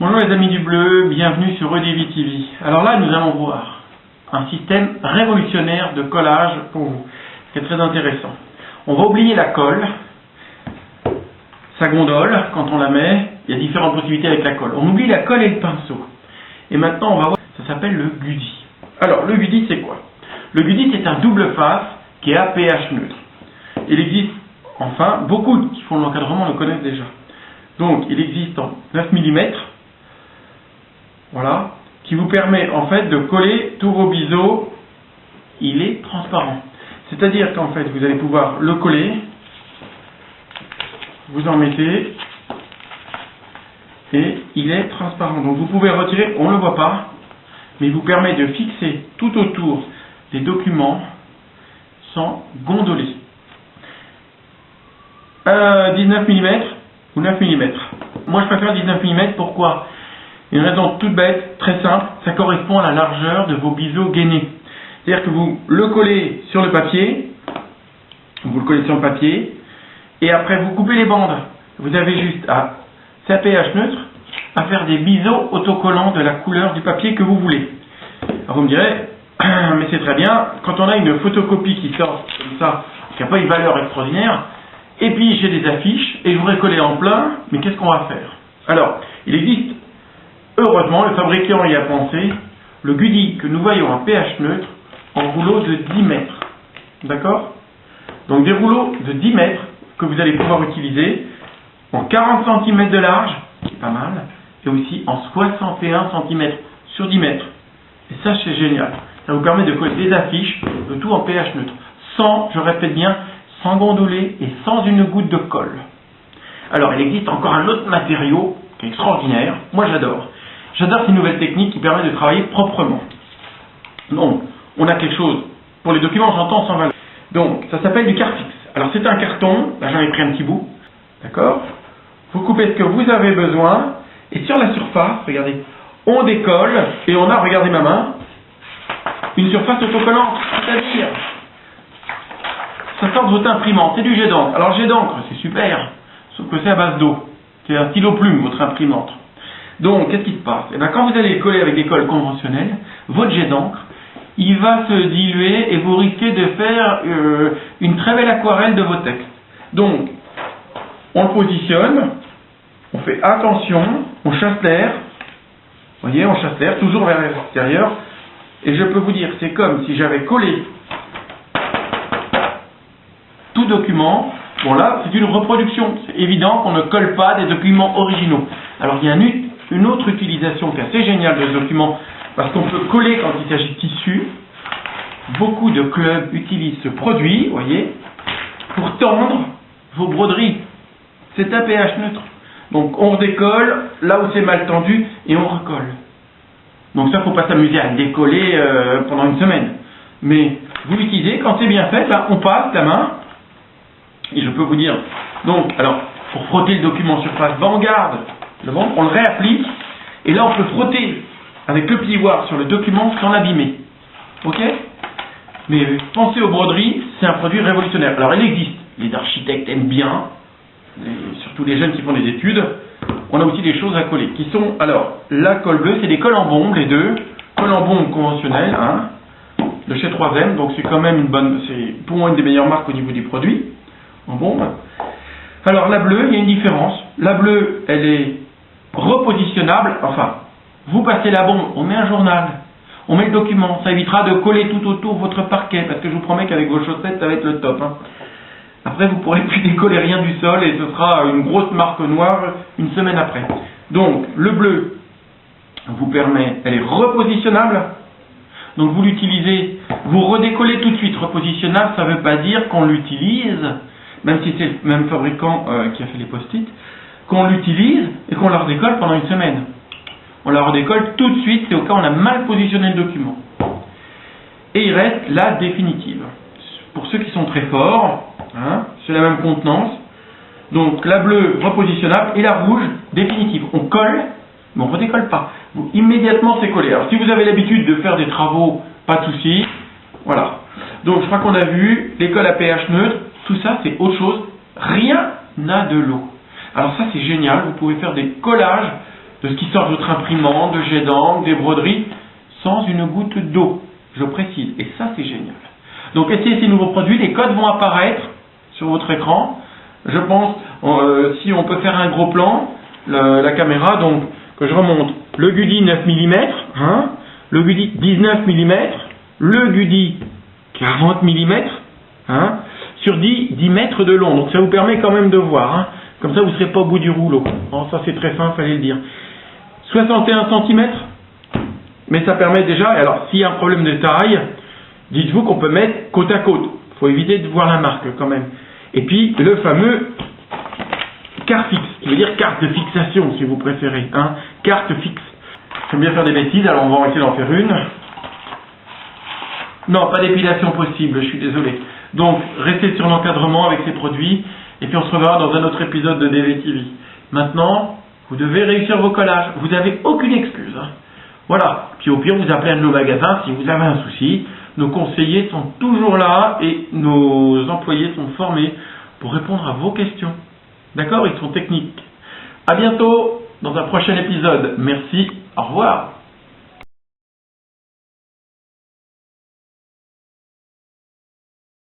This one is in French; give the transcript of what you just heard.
Bonjour les amis du bleu, bienvenue sur EDV TV. Alors là, nous allons voir un système révolutionnaire de collage pour vous. C'est très intéressant. On va oublier la colle, sa gondole, quand on la met, il y a différentes possibilités avec la colle. On oublie la colle et le pinceau. Et maintenant, on va voir, ça s'appelle le Gudi. Alors, le Gudi, c'est quoi? Le Gudi, c'est un double face qui est à pH neutre. Il existe, enfin, beaucoup qui font l'encadrement le connaissent déjà. Donc, il existe en 9 mm, voilà, qui vous permet en fait de coller tous vos biseaux. Il est transparent. C'est-à-dire qu'en fait, vous allez pouvoir le coller, vous en mettez, et il est transparent. Donc, vous pouvez retirer, on ne le voit pas, mais il vous permet de fixer tout autour des documents sans gondoler. 19 mm ou 9 mm. Moi, je préfère 19 mm. Pourquoi? Une raison toute bête, très simple, ça correspond à la largeur de vos biseaux gainés. C'est-à-dire que vous le collez sur le papier, et après vous coupez les bandes. Vous avez juste à, c'est à pH neutre, à faire des biseaux autocollants de la couleur du papier que vous voulez. Alors vous me direz, mais c'est très bien, quand on a une photocopie qui sort comme ça, qui n'a pas une valeur extraordinaire, et puis j'ai des affiches, et je voudrais coller en plein, mais qu'est-ce qu'on va faire? Alors, il existe, heureusement, le fabricant y a pensé, le Gudi que nous voyons à pH neutre en rouleau de 10 mètres. D'accord? Donc des rouleaux de 10 mètres que vous allez pouvoir utiliser en 40 cm de large, qui est pas mal, et aussi en 61 cm sur 10 mètres. Et ça, c'est génial. Ça vous permet de coller des affiches, le tout en pH neutre, sans, je répète bien, sans gondoler et sans une goutte de colle. Alors, il existe encore un autre matériau qui est extraordinaire. Moi, j'adore. J'adore ces nouvelles techniques qui permettent de travailler proprement. Donc, on a quelque chose, pour les documents, j'entends sans valeur. Donc, ça s'appelle du Carfix. Alors, c'est un carton, là j'en ai pris un petit bout, d'accord? Vous coupez ce que vous avez besoin, et sur la surface, regardez, on décolle, et on a, regardez ma main, une surface autocollante, c'est-à-dire, ça sort de votre imprimante, c'est du jet d'encre. Alors, jet d'encre, c'est super, sauf que c'est à base d'eau, c'est un stylo plume, votre imprimante. Donc, qu'est-ce qui se passe? Eh bien, quand vous allez coller avec des colles conventionnelles, votre jet d'encre, il va se diluer et vous risquez de faire une très belle aquarelle de vos textes. Donc, on le positionne, on fait attention, on chasse l'air, vous voyez, on chasse l'air, toujours vers l'extérieur, et je peux vous dire, c'est comme si j'avais collé tout document. Bon là, c'est une reproduction, c'est évident qu'on ne colle pas des documents originaux. Alors, il y a une autre utilisation qui est assez géniale de ce document, parce qu'on peut coller quand il s'agit de tissu. Beaucoup de clubs utilisent ce produit, vous voyez, pour tendre vos broderies. C'est un pH neutre. Donc on redécolle là où c'est mal tendu et on recolle. Donc ça, il ne faut pas s'amuser à le décoller pendant une semaine. Mais vous l'utilisez, quand c'est bien fait, là on passe la main, et je peux vous dire, donc, alors, pour frotter le document en surface, on garde le ventre, on le réapplique, et là on peut frotter avec le plioir sur le document sans l'abîmer. Ok? Mais pensez aux broderies, c'est un produit révolutionnaire. Alors il existe, les architectes aiment bien, surtout les jeunes qui font des études. On a aussi des choses à coller, qui sont, alors, la colle bleue, c'est des colles en bombe, les deux, colles en bombe conventionnelles, hein, de chez 3M, donc c'est quand même une bonne, c'est pour moi une des meilleures marques au niveau du produit, en bombe. Alors la bleue, il y a une différence. La bleue, elle est repositionnable, enfin, vous passez la bombe, on met un journal, on met le document, ça évitera de coller tout autour votre parquet, parce que je vous promets qu'avec vos chaussettes, ça va être le top. Hein. Après, vous ne pourrez plus décoller rien du sol, et ce sera une grosse marque noire une semaine après. Donc, le bleu vous permet, elle est repositionnable, donc vous l'utilisez, vous redécollez tout de suite. Repositionnable, ça ne veut pas dire qu'on l'utilise, même si c'est le même fabricant qui a fait les post-it, qu'on l'utilise et qu'on la redécolle pendant une semaine. On la redécolle tout de suite, c'est au cas où on a mal positionné le document. Et il reste la définitive. Pour ceux qui sont très forts, hein, c'est la même contenance. Donc la bleue repositionnable et la rouge définitive. On colle, mais on ne redécolle pas. Donc, immédiatement c'est collé. Alors si vous avez l'habitude de faire des travaux, pas de souci. Voilà. Donc je crois qu'on a vu l'école à pH neutre, tout ça c'est autre chose. Rien n'a de l'eau. Alors ça c'est génial, vous pouvez faire des collages de ce qui sort de votre imprimante, de jet d'encre, des broderies, sans une goutte d'eau, je précise. Et ça, c'est génial. Donc, essayez ces nouveaux produits, les codes vont apparaître sur votre écran. Je pense, si on peut faire un gros plan, la caméra, donc, que je remonte, le Gudi 9 mm, hein, le Gudi 19 mm, le Gudi 40 mm, hein, sur 10 mètres de long. Donc, ça vous permet quand même de voir, hein. Comme ça, vous ne serez pas au bout du rouleau. Bon, ça, c'est très fin, fallait le dire. 61 cm, mais ça permet déjà, alors s'il y a un problème de taille, dites-vous qu'on peut mettre côte à côte. Il faut éviter de voir la marque quand même. Et puis le fameux carte fixe, qui veut dire carte de fixation si vous préférez, hein, carte fixe. J'aime bien faire des bêtises, alors on va essayer d'en faire une. Non, pas d'épilation possible, je suis désolé. Donc restez sur l'encadrement avec ces produits, et puis on se reverra dans un autre épisode de DVTV. Maintenant, vous devez réussir vos collages. Vous n'avez aucune excuse. Hein. Voilà. Puis au pire, vous appelez un de nos magasins si vous avez un souci. Nos conseillers sont toujours là et nos employés sont formés pour répondre à vos questions. D'accord? Ils sont techniques. À bientôt dans un prochain épisode. Merci. Au revoir.